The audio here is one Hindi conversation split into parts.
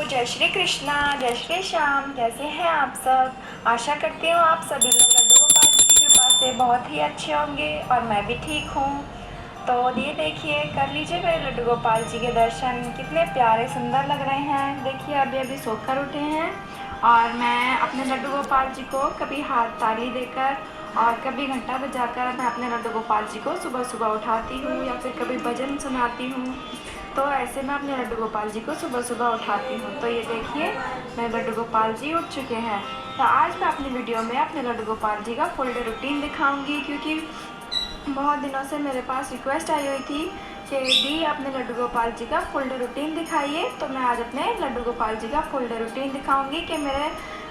जय श्री कृष्णा, जय श्री श्याम। कैसे हैं आप सब? आशा करती हूँ आप सभी लोग लड्डू गोपाल जी की कृपा से बहुत ही अच्छे होंगे और मैं भी ठीक हूँ। तो ये देखिए, कर लीजिए मेरे लड्डू गोपाल जी के दर्शन। कितने प्यारे सुंदर लग रहे हैं। देखिए अभी अभी सोकर उठे हैं और मैं अपने लड्डू गोपाल जी को कभी हाथ ताली देकर और कभी घंटा बजाकर मैं अपने लड्डू गोपाल जी को सुबह सुबह उठाती हूँ या फिर कभी भजन सुनाती हूँ। तो ऐसे मैं अपने लड्डू गोपाल जी को सुबह सुबह उठाती हूँ। तो ये देखिए मेरे लड्डू गोपाल जी उठ चुके हैं। तो आज मैं अपनी वीडियो में अपने लड्डू गोपाल जी का फुल डे रूटीन दिखाऊंगी, क्योंकि बहुत दिनों से मेरे पास रिक्वेस्ट आई हुई थी कि दी अपने लड्डू गोपाल जी का फुल डे रूटीन दिखाइए। तो मैं आज अपने लड्डू गोपाल जी का फुल डे रूटीन दिखाऊंगी कि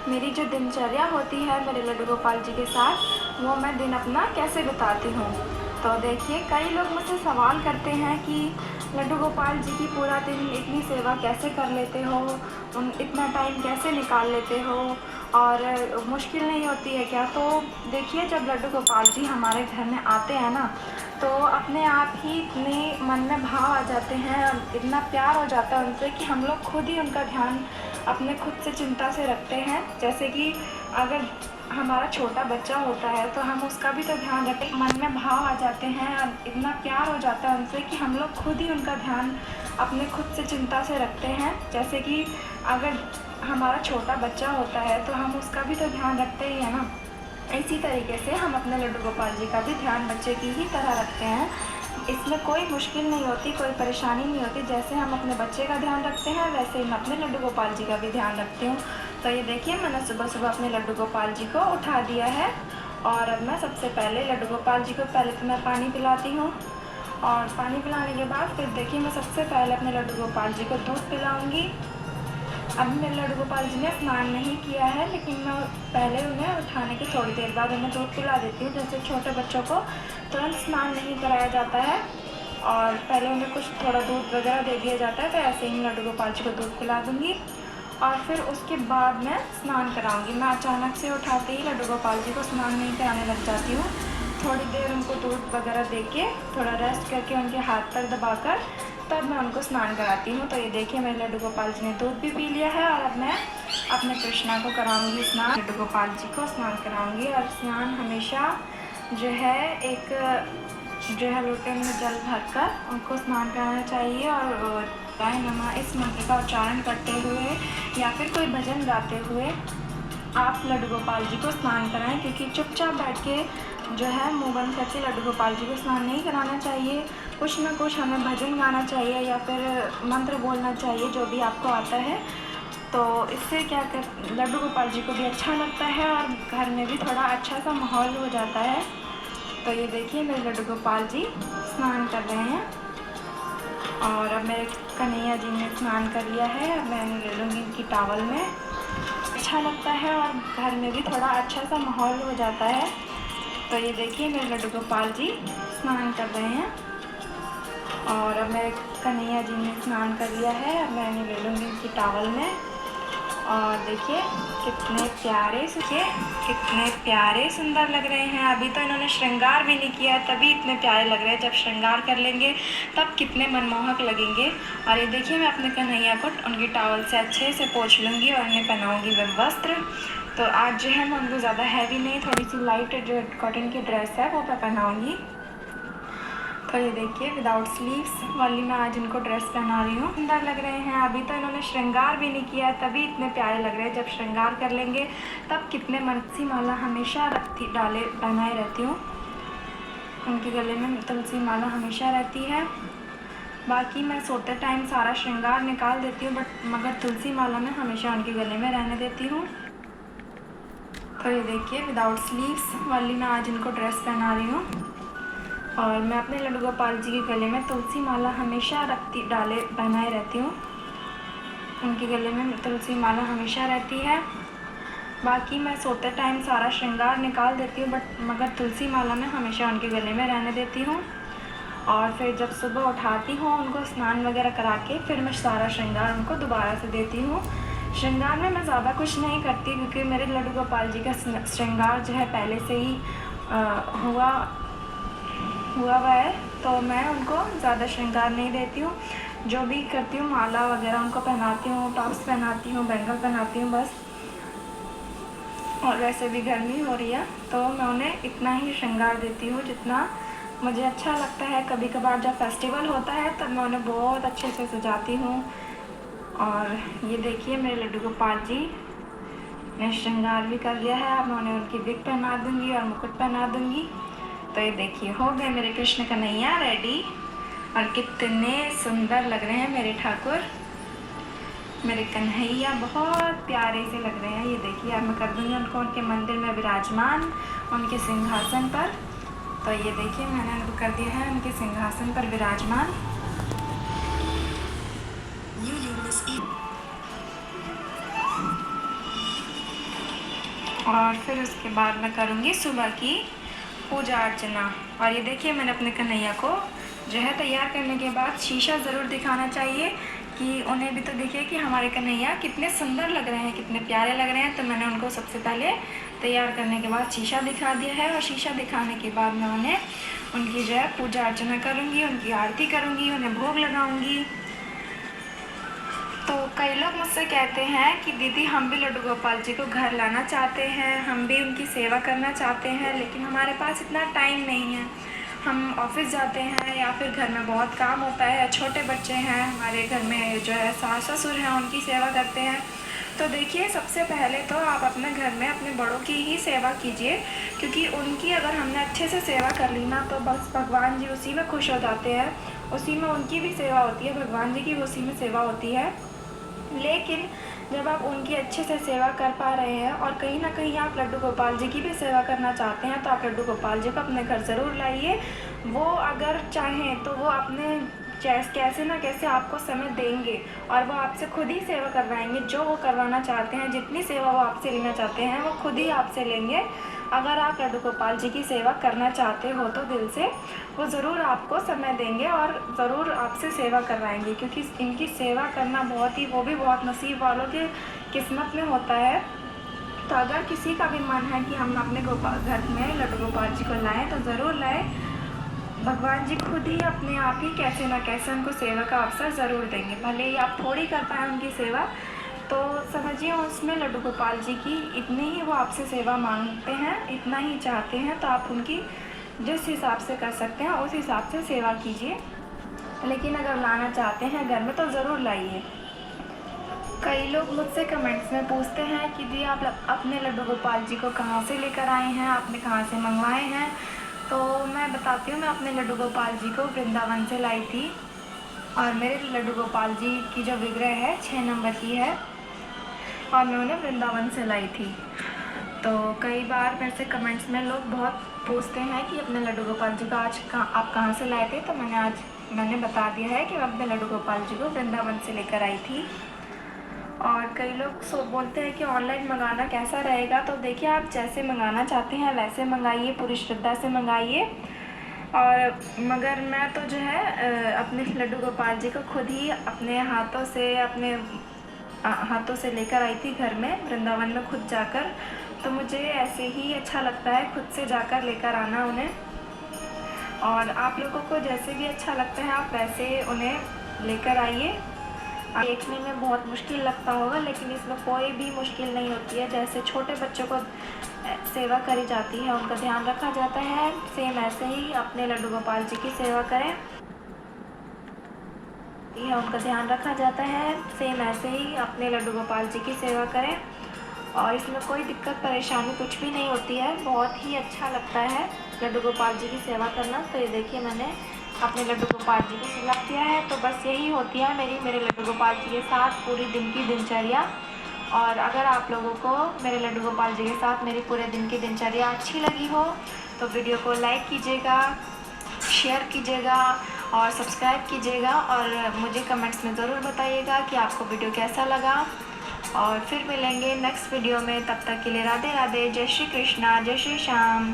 मेरी जो दिनचर्या होती है मेरे लड्डू गोपाल जी के साथ, वो मैं दिन अपना कैसे बिताती हूँ। तो देखिए, कई लोग मुझसे सवाल करते हैं कि लड्डू गोपाल जी की पूरा दिन इतनी सेवा कैसे कर लेते हो, इतना टाइम कैसे निकाल लेते हो और मुश्किल नहीं होती है क्या? तो देखिए, जब लड्डू गोपाल जी हमारे घर में आते हैं ना, तो अपने आप ही इतने मन में भाव आ जाते हैं और इतना प्यार हो जाता है उनसे कि हम लोग खुद ही उनका ध्यान अपने खुद से चिंता से रखते हैं। जैसे कि अगर हमारा छोटा बच्चा होता है तो हम उसका भी तो ध्यान रखें। मन में भाव आ जाते हैं और इतना प्यार हो जाता है उनसे कि हम लोग खुद ही उनका ध्यान अपने खुद से चिंता से रखते हैं। जैसे कि अगर हमारा छोटा बच्चा होता है तो हम उसका भी तो ध्यान रखते ही है ना। इसी तरीके से हम अपने लड्डू गोपाल जी का भी ध्यान बच्चे की ही तरह रखते हैं। इसमें कोई मुश्किल नहीं होती, कोई परेशानी नहीं होती। जैसे हम अपने बच्चे का ध्यान रखते हैं वैसे ही मैं अपने लड्डू गोपाल जी का भी ध्यान रखती हूँ। तो ये देखिए, मैंने सुबह सुबह अपने लड्डू गोपाल जी को उठा दिया है और अब मैं सबसे पहले लड्डू गोपाल जी को पहले तो मैं पानी पिलाती हूँ और पानी पिलाने के बाद फिर देखिए मैं सबसे पहले अपने लड्डू गोपाल जी को दूध पिलाऊँगी। अभी मेरे लड्डू गोपाल जी ने स्नान नहीं किया है, लेकिन मैं पहले उन्हें उठाने के थोड़ी देर बाद उन्हें दूध पिला देती हूँ। जैसे छोटे बच्चों को तुरंत स्नान नहीं कराया जाता है और पहले उन्हें कुछ थोड़ा दूध वगैरह दे दिया जाता है, तो ऐसे ही लड्डू गोपाल जी को दूध पिला दूँगी और फिर उसके बाद मैं स्नान कराऊँगी। मैं अचानक से उठाते ही लड्डू गोपाल जी को स्नान नहीं कराने लग जाती हूँ। थोड़ी देर उनको दूध वगैरह दे के थोड़ा रेस्ट करके उनके हाथ पैर दबाकर तब मैं उनको स्नान कराती हूँ। तो ये देखिए, मेरे लड्डू गोपाल जी ने दूध भी पी लिया है और अब मैं अपने कृष्णा को कराऊंगी स्नान। लड्डू गोपाल जी को स्नान कराऊंगी और स्नान हमेशा जो है लोटे में जल भरकर उनको स्नान कराना चाहिए और गाय नमा इस मंत्र का उच्चारण करते हुए या फिर कोई भजन गाते हुए आप लड्डू गोपाल जी को स्नान कराएं। क्योंकि चुपचाप बैठ के जो है मुँह बंद करके लड्डू गोपाल जी को स्नान नहीं कराना चाहिए। कुछ ना कुछ हमें भजन गाना चाहिए या फिर मंत्र बोलना चाहिए, जो भी आपको आता है। तो इससे क्या कर लड्डू गोपाल जी को भी अच्छा लगता है और घर में भी थोड़ा अच्छा सा माहौल हो जाता है। तो ये देखिए, मेरे लड्डू गोपाल जी स्नान कर रहे हैं और अब मेरे कन्हैया जी ने स्नान कर लिया है। अब मैं ले लूँगी इनकी टॉवल में। अच्छा लगता है और घर में भी थोड़ा अच्छा सा माहौल हो जाता है। तो ये देखिए, मेरे लड्डू गोपाल जी स्नान कर रहे हैं और अब मेरे कन्हैया जी ने स्नान कर लिया है। अब मैं ले लूँगी इनकी टॉवल में और देखिए कितने प्यारे सुंदर लग रहे हैं। अभी तो इन्होंने श्रृंगार भी नहीं किया तभी इतने प्यारे लग रहे हैं। जब श्रृंगार कर लेंगे तब कितने मनमोहक लगेंगे। और ये देखिए, मैं अपने कन्हैया को उनकी टॉवल से अच्छे से पोंछ लूँगी और उन्हें पहनाऊँगी वह वस्त्र। तो आज जो है मैं उनको ज़्यादा हैवी नहीं, थोड़ी सी लाइट जो कॉटन की ड्रेस है वो मैं पहनाऊँगी। तो ये देखिए, विदाउट स्लीव्स वाली मैं आज इनको ड्रेस पहना रही हूँ। सुंदर लग रहे हैं। अभी तो इन्होंने श्रृंगार भी नहीं किया तभी इतने प्यारे लग रहे हैं। जब श्रृंगार कर लेंगे तब कितने तुलसी माला हमेशा पहनाए रहती हूँ। उनके गले में तुलसी माला हमेशा रहती है। बाकी मैं सोते टाइम सारा श्रृंगार निकाल देती हूँ, मगर तुलसी माला मैं हमेशा उनके गले में रहने देती हूँ। तो ये देखिए, विदाउट स्लीव्स वाली मैं आज इनको ड्रेस पहना रही हूँ और मैं अपने लड्डू गोपाल जी के गले में तुलसी माला हमेशा पहनाए रहती हूँ। उनके गले में तुलसी माला हमेशा रहती है। बाकी मैं सोते टाइम सारा श्रृंगार निकाल देती हूँ, मगर तुलसी माला मैं हमेशा उनके गले में रहने देती हूँ। और फिर जब सुबह उठाती हूँ उनको स्नान वगैरह करा के फिर मैं सारा श्रृंगार उनको दोबारा से देती हूँ। श्रृंगार में मैं ज़्यादा कुछ नहीं करती, क्योंकि मेरे लड्डू गोपाल जी का श्रृंगार जो है पहले से ही हुआ हुआ है, तो मैं उनको ज़्यादा श्रृंगार नहीं देती हूँ। जो भी करती हूँ माला वगैरह उनको पहनाती हूँ, टॉप्स पहनाती हूँ, बैंगल पहनाती हूँ बस। और वैसे भी गर्मी हो रही है तो मैं उन्हें इतना ही श्रृंगार देती हूँ जितना मुझे अच्छा लगता है। कभी कभार जब फेस्टिवल होता है तब मैं उन्हें बहुत अच्छे से सजाती हूँ। और ये देखिए मेरे लड्डू गोपाल जी ने श्रृंगार भी कर लिया है। अब मैं उन्हें उनकी विग पहना दूँगी और मुकुट पहना दूँगी। तो ये देखिए हो गए मेरे कृष्ण कन्हैया रेडी। और कितने सुंदर लग रहे हैं मेरे ठाकुर, मेरे कन्हैया बहुत प्यारे से लग रहे हैं। ये देखिए अब मैं कर दूँगी उनको उनके मंदिर में विराजमान उनके सिंहासन पर। तो ये देखिए मैंने उनको कर दिया है उनके सिंहासन पर विराजमान। और फिर उसके बाद मैं करूँगी सुबह की पूजा अर्चना। और ये देखिए मैंने अपने कन्हैया को जो है तैयार करने के बाद शीशा ज़रूर दिखाना चाहिए कि उन्हें भी तो देखिए कि हमारे कन्हैया कितने सुंदर लग रहे हैं, कितने प्यारे लग रहे हैं। तो मैंने उनको सबसे पहले तैयार करने के बाद शीशा दिखा दिया है। और शीशा दिखाने के बाद मैं उन्हें उनकी जो है पूजा अर्चना करूँगी, उनकी आरती करूँगी, उन्हें भोग लगाऊँगी। तो कई लोग मुझसे कहते हैं कि दीदी हम भी लड्डू गोपाल जी को घर लाना चाहते हैं, हम भी उनकी सेवा करना चाहते हैं, लेकिन हमारे पास इतना टाइम नहीं है। हम ऑफिस जाते हैं या फिर घर में बहुत काम होता है, छोटे बच्चे हैं हमारे घर में, जो है सास ससुर हैं उनकी सेवा करते हैं। तो देखिए सबसे पहले तो आप अपने घर में अपने बड़ों की ही सेवा कीजिए, क्योंकि उनकी अगर हमने अच्छे से सेवा कर ली ना तो बस भगवान जी उसी में खुश हो जाते हैं, उसी में उनकी भी सेवा होती है, भगवान जी की भी उसी में सेवा होती है। लेकिन जब आप उनकी अच्छे से सेवा कर पा रहे हैं और कहीं ना कहीं आप लड्डू गोपाल जी की भी सेवा करना चाहते हैं तो आप लड्डू गोपाल जी को अपने घर ज़रूर लाइए। वो अगर चाहें तो वो अपने कैसे ना कैसे आपको समय देंगे और वो आपसे खुद ही सेवा करवाएंगे। जो वो करवाना चाहते हैं, जितनी सेवा वो आपसे लेना चाहते हैं वो खुद ही आपसे लेंगे। अगर आप लड्डू गोपाल जी की सेवा करना चाहते हो तो दिल से वो ज़रूर आपको समय देंगे और ज़रूर आपसे सेवा करवाएंगे, क्योंकि इनकी सेवा करना बहुत ही, वो भी बहुत नसीब वालों के किस्मत में होता है। तो अगर किसी का भी मन है कि हम अपने घर में लड्डू गोपाल जी को लाएँ तो ज़रूर लाएँ। भगवान जी खुद ही अपने आप ही कैसे ना कैसे उनको सेवा का अवसर ज़रूर देंगे। भले ही आप थोड़ी कर पाएँ उनकी सेवा, तो समझिए उसमें लड्डू गोपाल जी की इतनी ही वो आपसे सेवा मांगते हैं, इतना ही चाहते हैं। तो आप उनकी जिस हिसाब से कर सकते हैं उस हिसाब से सेवा कीजिए। लेकिन अगर लाना चाहते हैं घर में तो ज़रूर लाइए। कई लोग मुझसे कमेंट्स में पूछते हैं कि दी आप अपने लड्डू गोपाल जी को कहाँ से लेकर आए हैं, आपने कहाँ से मंगवाए हैं। तो मैं बताती हूँ, मैं अपने लड्डू गोपाल जी को वृंदावन से लाई थी। और मेरे लड्डू गोपाल जी की जो विग्रह है 6 नंबर की है और मैं उन्हें वृंदावन से लाई थी। तो कई बार मेरे से कमेंट्स में लोग बहुत पूछते हैं कि अपने लड्डू गोपाल जी को आज आप कहाँ से लाए थे। तो मैंने बता दिया है कि मैं अपने लड्डू गोपाल जी को वृंदावन से लेकर आई थी। और कई लोग बोलते हैं कि ऑनलाइन मंगाना कैसा रहेगा। तो देखिए आप जैसे मंगाना चाहते हैं वैसे मंगाइए, पूरी श्रद्धा से मंगाइए। और मगर मैं तो जो है अपने लड्डू गोपाल जी को खुद ही अपने हाथों से लेकर आई थी घर में, वृंदावन में खुद जाकर। तो मुझे ऐसे ही अच्छा लगता है खुद से जाकर लेकर आना उन्हें। और आप लोगों को जैसे भी अच्छा लगता है आप वैसे उन्हें लेकर आइए। देखने में बहुत मुश्किल लगता होगा लेकिन इसमें कोई भी मुश्किल नहीं होती है। जैसे छोटे बच्चों को सेवा करी जाती है, उनका ध्यान रखा जाता है, सेम ऐसे ही अपने लड्डू गोपाल जी की सेवा करें, उनका ध्यान रखा जाता है, सेम ऐसे ही अपने लड्डू गोपाल जी की सेवा करें। और इसमें कोई दिक्कत परेशानी कुछ भी नहीं होती है, बहुत ही अच्छा लगता है लड्डू गोपाल जी की सेवा करना। तो ये देखिए मैंने अपने लड्डू गोपाल जी को सिला किया है। तो बस यही होती है मेरे लड्डू गोपाल जी के साथ पूरी दिन की दिनचर्या। और अगर आप लोगों को मेरे लड्डू गोपाल जी के साथ मेरी पूरे दिन की दिनचर्या अच्छी लगी हो तो वीडियो को लाइक कीजिएगा, शेयर कीजिएगा और सब्सक्राइब कीजिएगा। और मुझे कमेंट्स में ज़रूर बताइएगा कि आपको वीडियो कैसा लगा। और फिर मिलेंगे नेक्स्ट वीडियो में, तब तक के लिए राधे राधे, जय श्री कृष्णा, जय श्री श्याम।